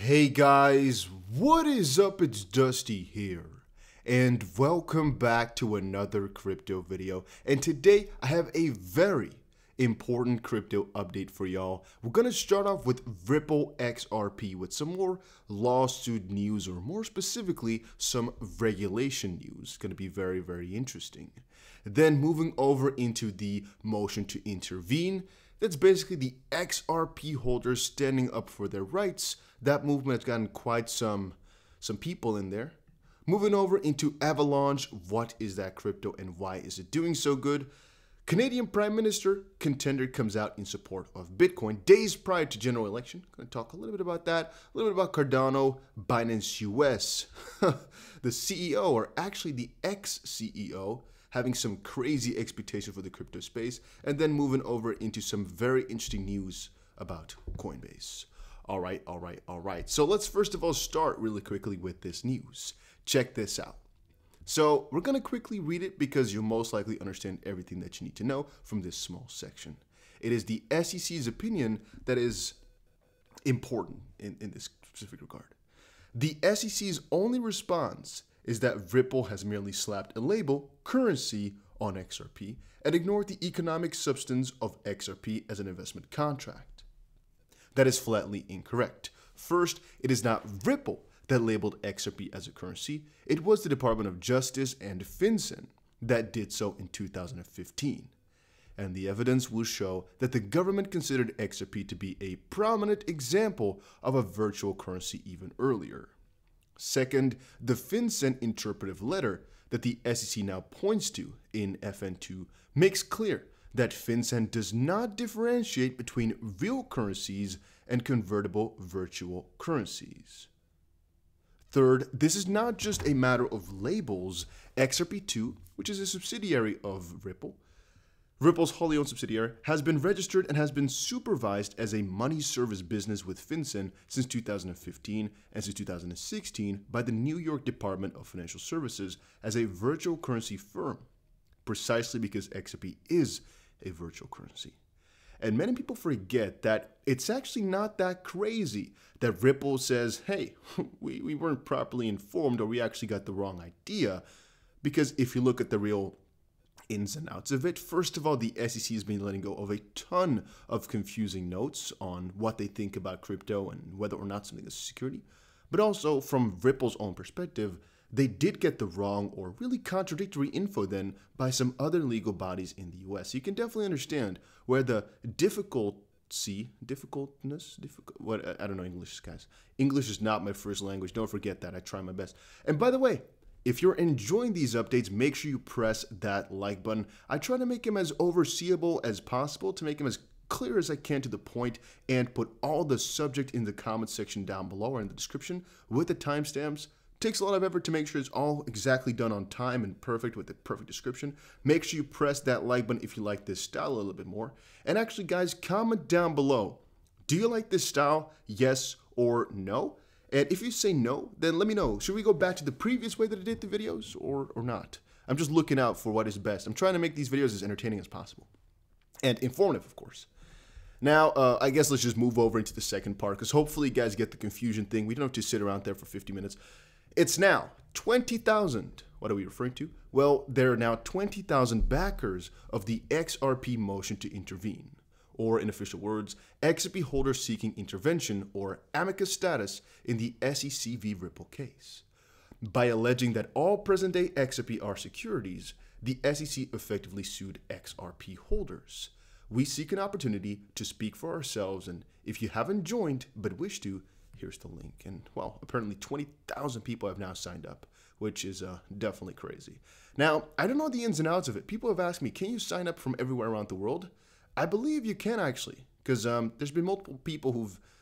Hey guys, what is up? It's Dusty here, and welcome back to another crypto video. And today I have a very important crypto update for y'all. We're gonna start off with Ripple XRP with some more lawsuit news, or more specifically, some regulation news. It's gonna be very interesting. Then moving over into the motion to intervene. That's basically the XRP holders standing up for their rights. That movement has gotten quite some people in there. Moving over into Avalanche, what is that crypto and why is it doing so good? Canadian Prime Minister Contender comes out in support of Bitcoin days prior to general election. Going to talk a little bit about that, a little bit about Cardano, Binance US, the CEO, or actually the ex-CEO, having some crazy expectation for the crypto space, and then moving over into some very interesting news about Coinbase. All right. So let's first of all start really quickly with this news. Check this out. So we're going to quickly read it because you'll most likely understand everything that you need to know from this small section. It is the SEC's opinion that is important in this specific regard. The SEC's only response is that Ripple has merely slapped a label, currency, on XRP and ignored the economic substance of XRP as an investment contract. That is flatly incorrect. First, it is not Ripple that labeled XRP as a currency. It was the Department of Justice and FinCEN that did so in 2015. And the evidence will show that the government considered XRP to be a prominent example of a virtual currency even earlier. Second, the FinCEN interpretive letter that the SEC now points to in FN2 makes clear that FinCEN does not differentiate between real currencies and convertible virtual currencies. Third, this is not just a matter of labels. XRP2, which is a subsidiary of Ripple, Ripple's wholly owned subsidiary, has been registered and has been supervised as a money service business with FinCEN since 2015 and since 2016 by the New York Department of Financial Services as a virtual currency firm, precisely because XRP is a virtual currency. And many people forget that it's actually not that crazy that Ripple says, hey, we weren't properly informed, or we actually got the wrong idea. Because if you look at the real ins and outs of it, first of all, the SEC has been letting go of a ton of confusing notes on what they think about crypto and whether or not something is security. But also, from Ripple's own perspective, they did get the wrong or really contradictory info then by some other legal bodies in the US. You can definitely understand where the I don't know English, guys. English is not my first language. Don't forget that. I try my best. And by the way, if you're enjoying these updates, make sure you press that like button. I try to make them as overseeable as possible, to make them as clear as I can to the point, and put all the subject in the comment section down below or in the description with the timestamps. Takes a lot of effort to make sure it's all exactly done on time and perfect with the perfect description. Make sure you press that like button if you like this style a little bit more. And actually, guys, comment down below. Do you like this style? Yes or no? And if you say no, then let me know. Should we go back to the previous way that I did the videos or not? I'm just looking out for what is best. I'm trying to make these videos as entertaining as possible. And informative, of course. Now, I guess let's just move over into the second part, because hopefully you guys get the confusion thing. We don't have to sit around there for 50 minutes. It's now 20,000. What are we referring to? Well, there are now 20,000 backers of the XRP motion to intervene, or in official words, XRP holders seeking intervention or amicus status in the SEC v. Ripple case. By alleging that all present-day XRP are securities, the SEC effectively sued XRP holders. We seek an opportunity to speak for ourselves, and if you haven't joined but wish to, here's the link. And, well, apparently 20,000 people have now signed up, which is definitely crazy. Now, I don't know the ins and outs of it. People have asked me, can you sign up from everywhere around the world? I believe you can, actually, because there's been multiple people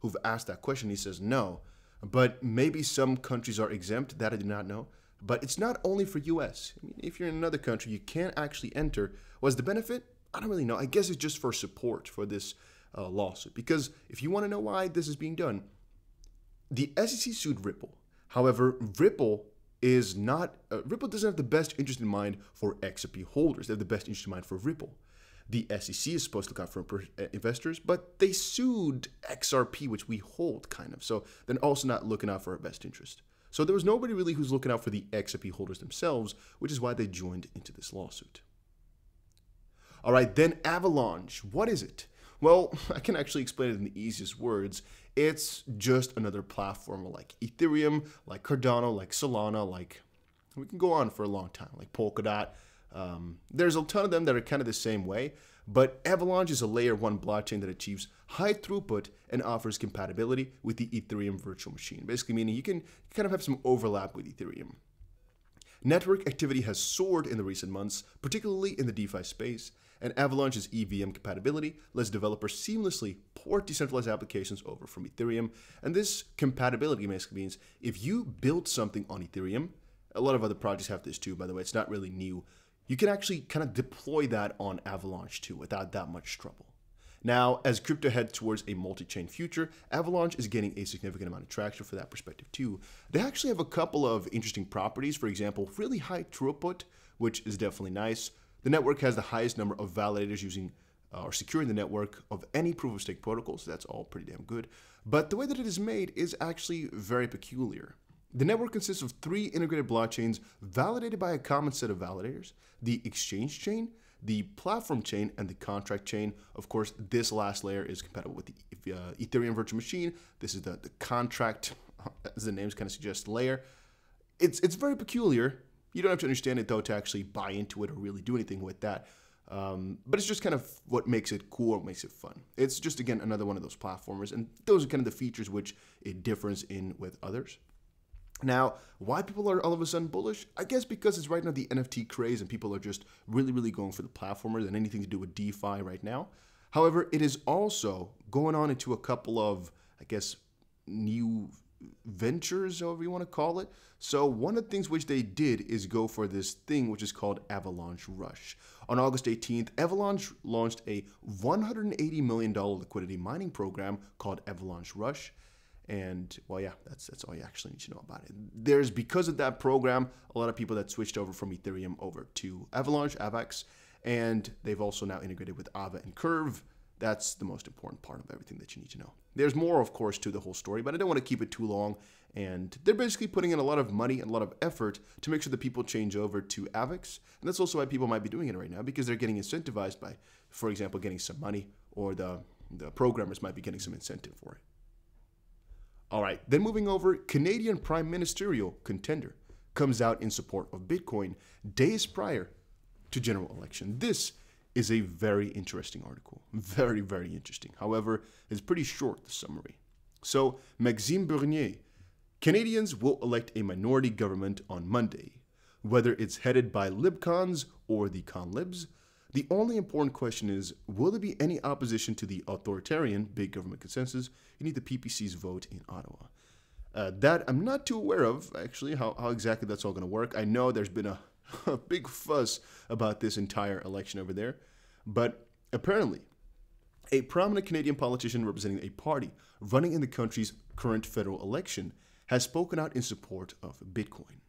who've asked that question. He says no, but maybe some countries are exempt. That I do not know. But it's not only for US. I mean, if you're in another country, you can't actually enter. What's the benefit? I don't really know. I guess it's just for support for this lawsuit. Because if you want to know why this is being done, the SEC sued Ripple. However, Ripple doesn't have the best interest in mind for XRP holders. They have the best interest in mind for Ripple. The SEC is supposed to look out for investors, but they sued XRP, which we hold kind of. So they're also not looking out for our best interest. So there was nobody really who's looking out for the XRP holders themselves, which is why they joined into this lawsuit. All right, then Avalanche. What is it? Well, I can actually explain it in the easiest words. It's just another platform like Ethereum, like Cardano, like Solana, like we can go on for a long time, like Polkadot. There's a ton of them that are kind of the same way, but Avalanche is a layer 1 blockchain that achieves high throughput and offers compatibility with the Ethereum virtual machine, basically meaning you can kind of have some overlap with Ethereum. Network activity has soared in the recent months, particularly in the DeFi space, and Avalanche's EVM compatibility lets developers seamlessly port decentralized applications over from Ethereum, and this compatibility basically means if you build something on Ethereum, a lot of other projects have this too, by the way, it's not really new, you can actually kind of deploy that on Avalanche too without that much trouble. Now, as crypto heads towards a multi-chain future, Avalanche is getting a significant amount of traction for that perspective too. They actually have a couple of interesting properties. For example, really high throughput, which is definitely nice. The network has the highest number of validators using or securing the network of any proof-of-stake protocol, so that's all pretty damn good. But the way that it is made is actually very peculiar. The network consists of 3 integrated blockchains validated by a common set of validators: the exchange chain, the platform chain, and the contract chain. Of course, this last layer is compatible with the Ethereum virtual machine. This is the contract, as the names kind of suggest, layer. It's very peculiar. You don't have to understand it, though, to actually buy into it or really do anything with that. But it's just kind of what makes it cool, what makes it fun. It's just, again, another one of those platformers, and those are kind of the features which it differs in with others. Now, why people are all of a sudden bullish? I guess because it's right now the NFT craze and people are just really going for the platformer than anything to do with DeFi right now. However, it is also going on into a couple of, I guess, new ventures, however you want to call it. So one of the things which they did is go for this thing which is called Avalanche Rush. On August 18th, Avalanche launched a $180 million liquidity mining program called Avalanche Rush. And, well, yeah, that's all you actually need to know about it. There's, because of that program, a lot of people that switched over from Ethereum over to Avalanche, Avax, and they've also now integrated with Ava and Curve. That's the most important part of everything that you need to know. There's more, of course, to the whole story, but I don't want to keep it too long. And they're basically putting in a lot of money and a lot of effort to make sure that people change over to Avax. And that's also why people might be doing it right now, because they're getting incentivized by, for example, getting some money, or the programmers might be getting some incentive for it. All right, then moving over, Canadian Prime Ministerial Contender comes out in support of Bitcoin days prior to general election. This is a very interesting article, very interesting. However, it's pretty short, the summary. So, Maxime Bernier, Canadians will elect a minority government on Monday. Whether it's headed by Libcons or the Conlibs, the only important question is, will there be any opposition to the authoritarian big government consensus? You need the PPC's vote in Ottawa. That I'm not too aware of, actually, how exactly that's all going to work. I know there's been a big fuss about this entire election over there, but apparently a prominent Canadian politician representing a party running in the country's current federal election has spoken out in support of Bitcoin.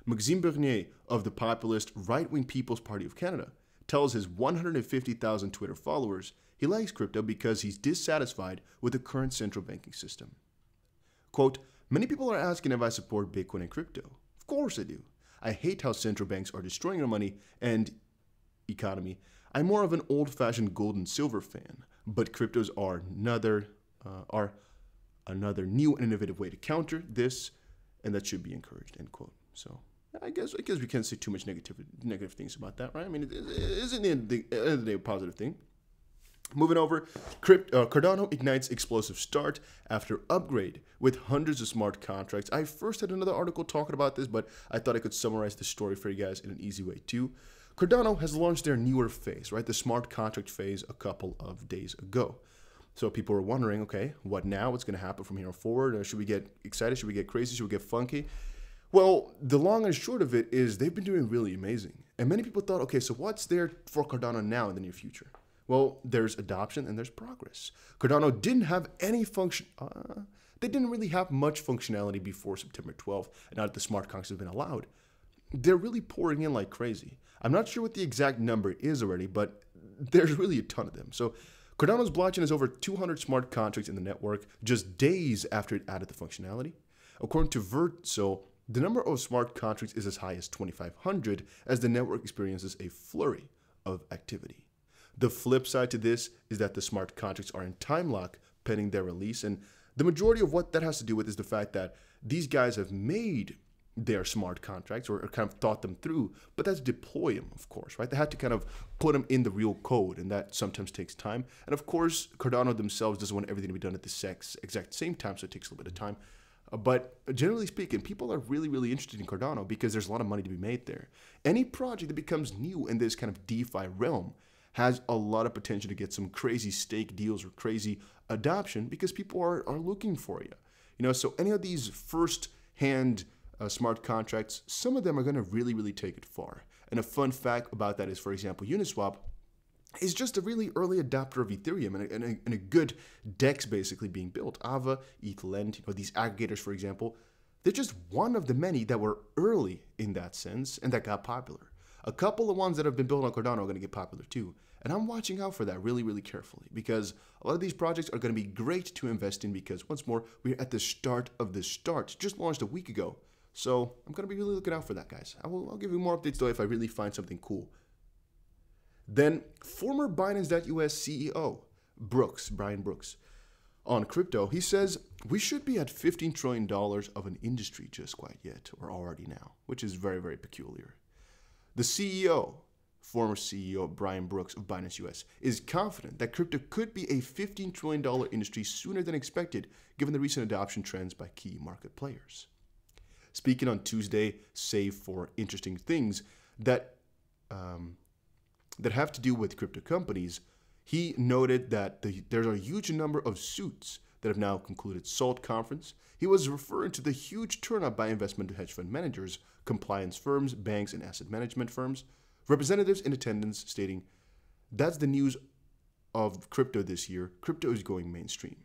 Maxime Bernier of the populist right-wing People's Party of Canada tells his 150,000 Twitter followers he likes crypto because he's dissatisfied with the current central banking system. Quote, "Many people are asking if I support Bitcoin and crypto. Of course I do. I hate how central banks are destroying our money and economy. I'm more of an old-fashioned gold and silver fan, but cryptos are another new and innovative way to counter this, and that should be encouraged," end quote. So I guess we can't say too much negative things about that, right? I mean, it isn't in the end of the day a positive thing. Moving over, Cardano ignites explosive start after upgrade with hundreds of smart contracts. I first had another article talking about this, but I thought I could summarize the story for you guys in an easy way too. Cardano has launched their newer phase, right? The smart contract phase a couple of days ago. So people were wondering, okay, what now? What's going to happen from here forward? Should we get excited? Should we get crazy? Should we get funky? Well, the long and short of it is they've been doing really amazing. And many people thought, okay, so what's there for Cardano now in the near future? Well, there's adoption and there's progress. Cardano didn't have any function. They didn't really have much functionality before September 12th, and now that the smart contracts have been allowed, they're really pouring in like crazy. I'm not sure what the exact number is already, but there's really a ton of them. So Cardano's blockchain has over 200 smart contracts in the network just days after it added the functionality. According to Verso, the number of smart contracts is as high as 2,500 as the network experiences a flurry of activity. The flip side to this is that the smart contracts are in time lock pending their release, and the majority of what that has to do with is the fact that these guys have made their smart contracts or kind of thought them through, but that's deploy them, of course, right? They had to kind of put them in the real code, and that sometimes takes time. And of course, Cardano themselves doesn't want everything to be done at the exact same time, so it takes a little bit of time. But generally speaking, people are really, really interested in Cardano because there's a lot of money to be made there. Any project that becomes new in this kind of DeFi realm has a lot of potential to get some crazy stake deals or crazy adoption because people are looking for you. You know, so any of these first-hand smart contracts, some of them are going to really, really take it far. And a fun fact about that is, for example, Uniswap is just a really early adopter of Ethereum and a good DEX basically being built. Ava, ETHLend, you know, these aggregators, for example, they're just one of the many that were early in that sense and that got popular. A couple of ones that have been built on Cardano are going to get popular too. And I'm watching out for that really, really carefully because a lot of these projects are going to be great to invest in because, once more, we're at the start of the start. Just launched a week ago. So I'm going to be really looking out for that, guys. I'll give you more updates, though, if I really find something cool. Then, former Binance.US CEO, Brian Brooks, on crypto, he says, we should be at $15 trillion of an industry just quite yet, or already now, which is very, very peculiar. The CEO, former CEO Brian Brooks of Binance US, is confident that crypto could be a $15 trillion industry sooner than expected, given the recent adoption trends by key market players. Speaking on Tuesday, save for interesting things that have to do with crypto companies, he noted that there's a huge number of suits that have now concluded SALT conference. He was referring to the huge turnout by investment hedge fund managers, compliance firms, banks, and asset management firms. Representatives in attendance stating, that's the news of crypto this year. Crypto is going mainstream.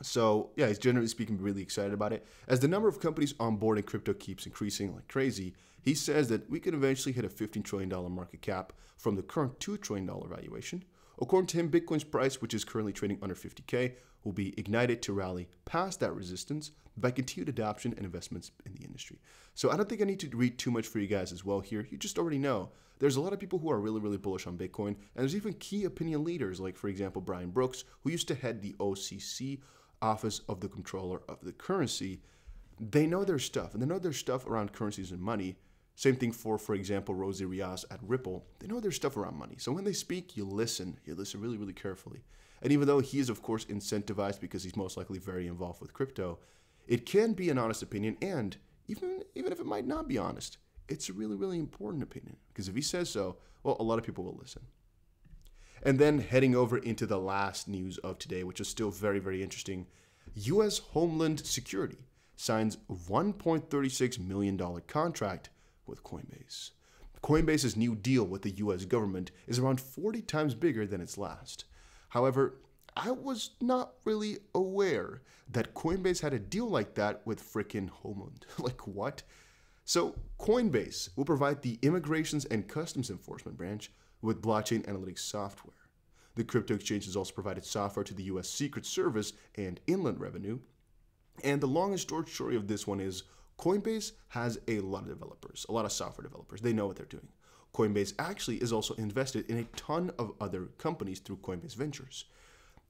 So yeah, he's generally speaking really excited about it. As the number of companies onboarding crypto keeps increasing like crazy, he says that we could eventually hit a $15 trillion market cap from the current $2 trillion valuation. According to him, Bitcoin's price, which is currently trading under 50K, will be ignited to rally past that resistance by continued adoption and investments in the industry. So I don't think I need to read too much for you guys as well here. You just already know there's a lot of people who are really, really bullish on Bitcoin. And there's even key opinion leaders like, for example, Brian Brooks, who used to head the OCC, Office of the Controller of the Currency. They know their stuff, and they know their stuff around currencies and money. Same thing for example, Rosie Riaz at Ripple. They know their stuff around money. So when they speak, you listen really, really carefully. And even though he is, of course, incentivized because he's most likely very involved with crypto, it can be an honest opinion. And even if it might not be honest, it's a really, really important opinion. Because if he says so, well, a lot of people will listen. And then heading over into the last news of today, which is still very, very interesting. U.S. Homeland Security signs $1.36 million contract with Coinbase. Coinbase's new deal with the U.S. government is around 40 times bigger than its last. However, I was not really aware that Coinbase had a deal like that with frickin' Homeland. Like what? So Coinbase will provide the Immigrations and Customs Enforcement branch with blockchain analytics software. The crypto exchange has also provided software to the U.S. Secret Service and Inland Revenue. And the long and short story of this one is Coinbase has a lot of developers, a lot of software developers. They know what they're doing. Coinbase actually is also invested in a ton of other companies through Coinbase Ventures.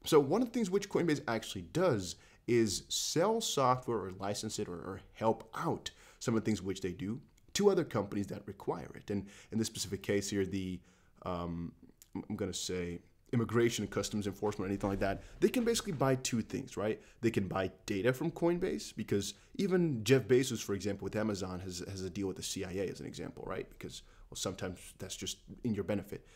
So one of the things which Coinbase actually does is sell software or license it or help out some of the things which they do to other companies that require it. And in this specific case here, the I'm going to say Immigration and Customs Enforcement or anything like that, they can basically buy two things, right? They can buy data from Coinbase because even Jeff Bezos, for example, with Amazon has a deal with the CIA as an example, right? Because, well, sometimes that's just in your benefit.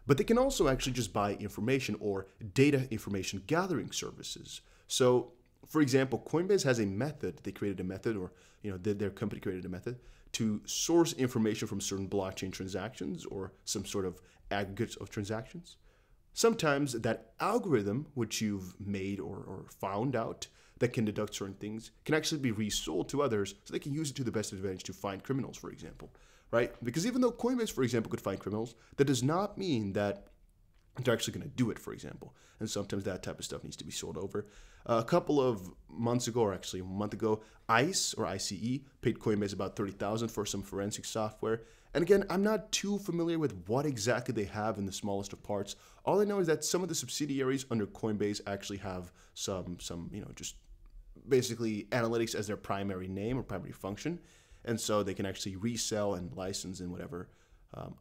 But they can also actually just buy information or data information gathering services. So, for example, Coinbase has a method, they created a method or, their company created a method to source information from certain blockchain transactions or some sort of aggregates of transactions. Sometimes that algorithm, which you've made or found out that can deduct certain things, can actually be resold to others so they can use it to the best advantage to find criminals, for example, right? Because even though Coinbase, for example, could find criminals, that does not mean that they're actually going to do it, for example. And sometimes that type of stuff needs to be sold over. A couple of months ago, or actually a month ago, ICE, or ICE, paid Coinbase about $30,000 for some forensic software. And again, I'm not too familiar with what exactly they have in the smallest of parts. All I know is that some of the subsidiaries under Coinbase actually have some just basically analytics as their primary name or primary function. And so they can actually resell and license and whatever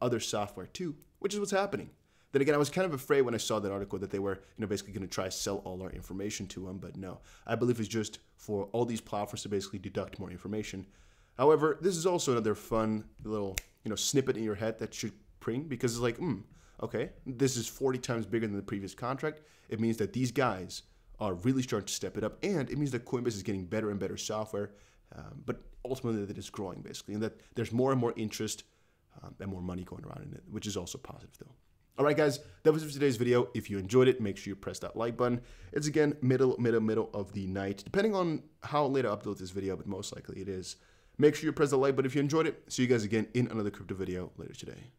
other software too, which is what's happening. Then again, I was kind of afraid when I saw that article that they were, basically going to try to sell all our information to them, but no. I believe it's just for all these platforms to basically deduct more information. However, this is also another fun little, snippet in your head that should pring, because it's like, okay, this is 40 times bigger than the previous contract. It means that these guys are really starting to step it up, and it means that Coinbase is getting better and better software, but ultimately that it's growing basically, and that there's more and more interest and more money going around in it, which is also positive though. All right, guys, that was it for today's video. If you enjoyed it, make sure you press that like button. It's again middle of the night, depending on how late I upload this video, but most likely it is. Make sure you press the like button if you enjoyed it. See you guys again in another crypto video later today.